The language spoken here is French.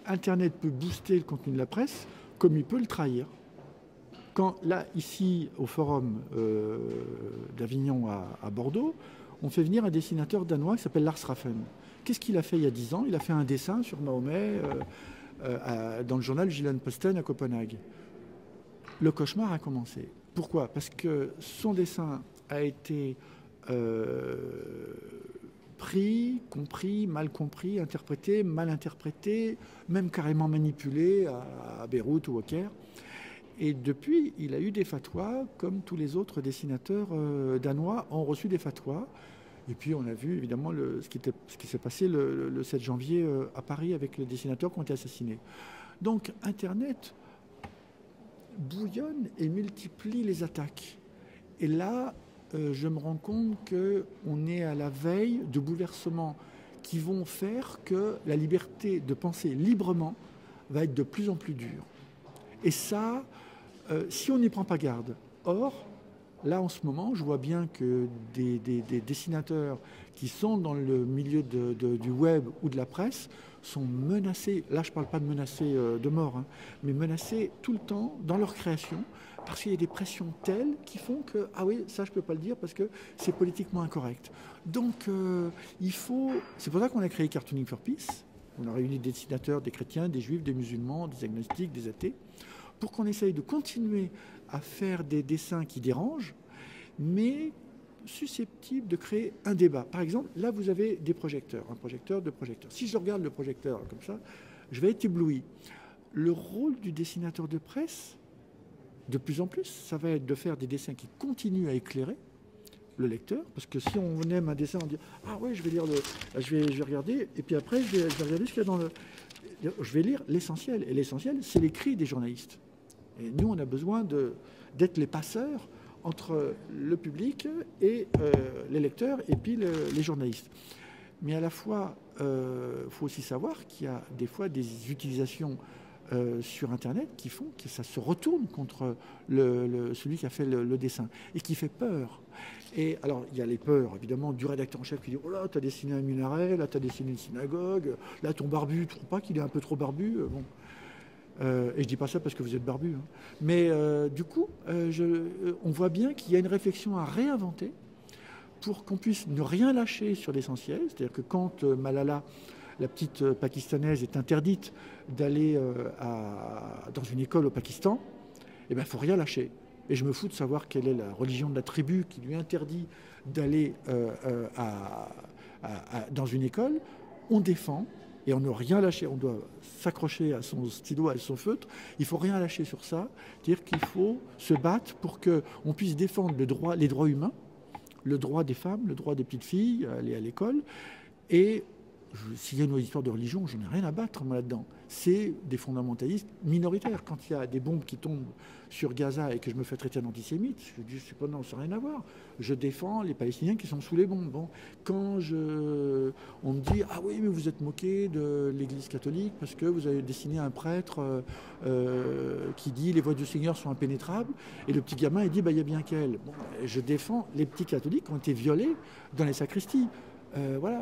Internet peut booster le contenu de la presse comme il peut le trahir. Quand, là, ici, au forum d'Avignon à Bordeaux, on fait venir un dessinateur danois qui s'appelle Lars Raffen. Qu'est-ce qu'il a fait il y a 10 ans? Il a fait un dessin sur Mahomet dans le journal Jyllands-Posten à Copenhague. Le cauchemar a commencé. Pourquoi? Parce que son dessin a été pris, compris, mal compris, interprété, mal interprété, même carrément manipulé à Beyrouth ou au Caire. Et depuis, il a eu des fatwas, comme tous les autres dessinateurs danois ont reçu des fatwas. Et puis on a vu évidemment ce qui s'est passé le 7 janvier à Paris avec les dessinateurs qui ont été assassinés. Donc Internet bouillonne et multiplie les attaques. Et là, je me rends compte qu'on est à la veille de bouleversements qui vont faire que la liberté de penser librement va être de plus en plus dure. Et ça, si on n'y prend pas garde. Or, là en ce moment, je vois bien que des dessinateurs qui sont dans le milieu du web ou de la presse sont menacés, là je ne parle pas de menacés de mort, hein, mais menacés tout le temps dans leur création, parce qu'il y a des pressions telles qui font que, ah oui, ça je ne peux pas le dire parce que c'est politiquement incorrect. Donc c'est pour ça qu'on a créé Cartooning for Peace. On a réuni des dessinateurs, des chrétiens, des juifs, des musulmans, des agnostiques, des athées, pour qu'on essaye de continuer à faire des dessins qui dérangent, mais susceptibles de créer un débat. Par exemple, là, vous avez des projecteurs, un projecteur, deux projecteurs. Si je regarde le projecteur comme ça, je vais être ébloui. Le rôle du dessinateur de presse, de plus en plus, ça va être de faire des dessins qui continuent à éclairer le lecteur, parce que si on aime un dessin, on dit « Ah ouais, je vais lire je vais regarder, et puis après, je vais regarder ce qu'il y a dans le... » Je vais lire l'essentiel, et l'essentiel, c'est l'écrit des journalistes. Et nous, on a besoin d'être les passeurs entre le public et les lecteurs et puis les journalistes. Mais à la fois, faut aussi savoir qu'il y a des fois des utilisations sur Internet qui font que ça se retourne contre celui qui a fait le dessin et qui fait peur. Et alors, il y a les peurs, évidemment, du rédacteur en chef qui dit « Oh là, tu as dessiné un minaret, là, tu as dessiné une synagogue, là, ton barbu, tu ne trouves pas qu'il est un peu trop barbu ?» Bon. Et je ne dis pas ça parce que vous êtes barbu. Hein. Mais du coup, on voit bien qu'il y a une réflexion à réinventer pour qu'on puisse ne rien lâcher sur l'essentiel. C'est-à-dire que quand Malala, la petite pakistanaise, est interdite d'aller dans une école au Pakistan, eh bien, il ne faut rien lâcher. Et je me fous de savoir quelle est la religion de la tribu qui lui interdit d'aller dans une école. On défend. Et on ne doit rien lâcher, on doit s'accrocher à son stylo, à son feutre. Il ne faut rien lâcher sur ça. C'est-à-dire qu'il faut se battre pour qu'on puisse défendre les droits humains, le droit des femmes, le droit des petites filles à aller à l'école. Et s'il y a une histoire de religion, je n'ai rien à battre moi là-dedans. C'est des fondamentalistes minoritaires. Quand il y a des bombes qui tombent sur Gaza et que je me fais traiter d'antisémite, je dis, c'est pas, non, ça n'a rien à voir. Je défends les Palestiniens qui sont sous les bombes. Bon, quand on me dit, ah oui, mais vous êtes moqué de l'Église catholique parce que vous avez dessiné un prêtre qui dit les voies du Seigneur sont impénétrables, et le petit gamin, il dit, bah, il y a bien qu'elle. Bon, je défends les petits catholiques qui ont été violés dans les sacristies. Voilà.